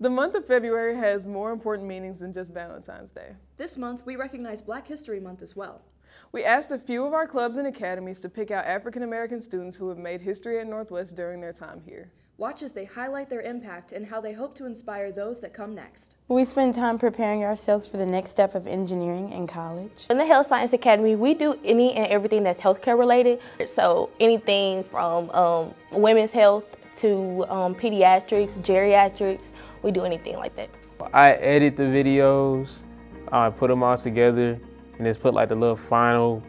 The month of February has more important meanings than just Valentine's Day. This month, we recognize Black History Month as well. We asked a few of our clubs and academies to pick out African American students who have made history at Northwest during their time here. Watch as they highlight their impact and how they hope to inspire those that come next. We spend time preparing ourselves for the next step of engineering in college. In the Health Science Academy, we do any and everything that's healthcare related. So anything from women's health to pediatrics, geriatrics, we do anything like that. I edit the videos, I put them all together, and just put like the little final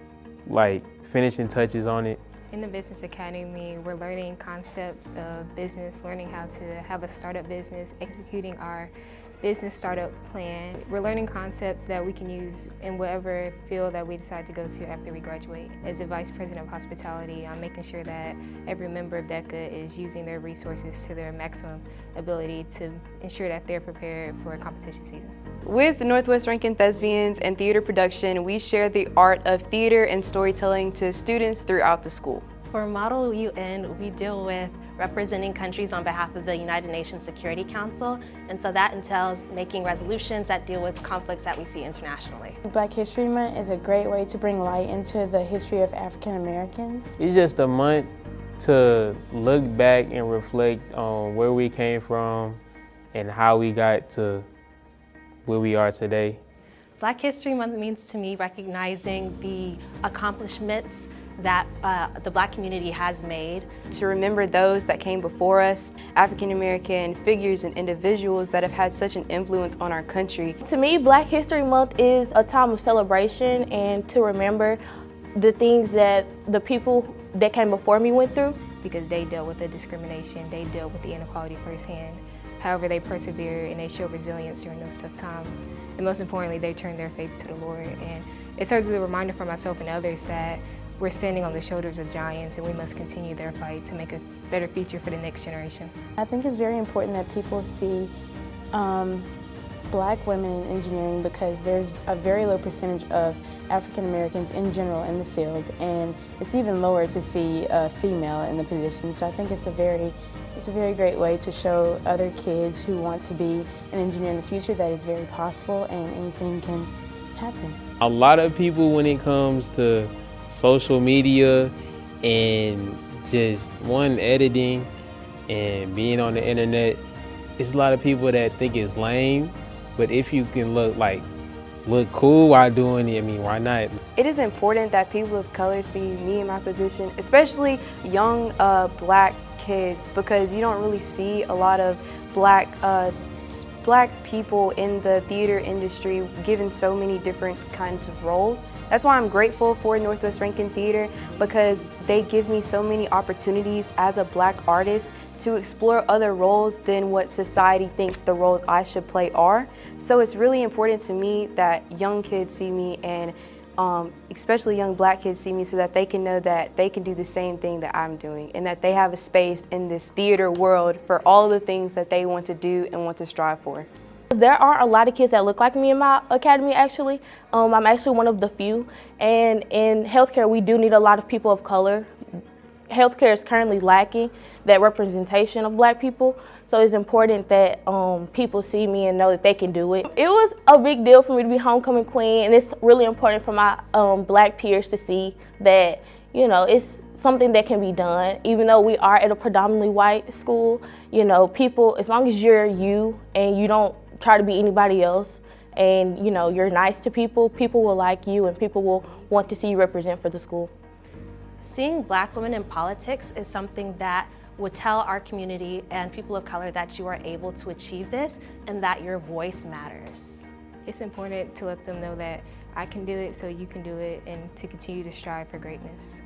finishing touches on it. In the Business Academy, we're learning concepts of business, learning how to have a startup business, executing our business startup plan. We're learning concepts that we can use in whatever field that we decide to go to after we graduate. As a Vice President of Hospitality, I'm making sure that every member of DECA is using their resources to their maximum ability to ensure that they're prepared for a competition season. With Northwest Rankin Thespians and Theater Production, we share the art of theater and storytelling to students throughout the school. For Model UN, we deal with representing countries on behalf of the United Nations Security Council, and so that entails making resolutions that deal with conflicts that we see internationally. Black History Month is a great way to bring light into the history of African Americans. It's just a month to look back and reflect on where we came from and how we got to where we are today. Black History Month means to me recognizing the accomplishments that the Black community has made. To remember those that came before us, African American figures and individuals that have had such an influence on our country. To me, Black History Month is a time of celebration and to remember the things that the people that came before me went through. Because they dealt with the discrimination, they dealt with the inequality firsthand. However, they persevere and they show resilience during those tough times. And most importantly, they turn their faith to the Lord. And it serves as a reminder for myself and others that we're standing on the shoulders of giants and we must continue their fight to make a better future for the next generation. I think it's very important that people see Black women in engineering because there's a very low percentage of African Americans in general in the field, and it's even lower to see a female in the position. So I think it's a very great way to show other kids who want to be an engineer in the future that it's very possible and anything can happen. A lot of people, when it comes to social media and just editing and being on the internet, it's a lot of people that think it's lame, but if you can look cool while doing it, I mean, why not? It is important that people of color see me in my position, especially young Black kids, because you don't really see a lot of Black people in the theater industry given so many different kinds of roles. That's why I'm grateful for Northwest Rankin Theater, because they give me so many opportunities as a Black artist to explore other roles than what society thinks the roles I should play are. So it's really important to me that young kids see me, and especially young Black kids see me, so that they can know that they can do the same thing that I'm doing and that they have a space in this theater world for all the things that they want to do and want to strive for. There are a lot of kids that look like me in my academy, actually. I'm actually one of the few. And in healthcare, we do need a lot of people of color. Healthcare is currently lacking that representation of Black people. So it's important that people see me and know that they can do it. It was a big deal for me to be homecoming queen, and it's really important for my Black peers to see that, you know, it's something that can be done. Even though we are at a predominantly white school, you know, people, as long as you're you and you don't try to be anybody else, and you know, you're nice to people, people will like you and people will want to see you represent for the school. Seeing Black women in politics is something that would tell our community and people of color that you are able to achieve this and that your voice matters. It's important to let them know that I can do it, so you can do it, and to continue to strive for greatness.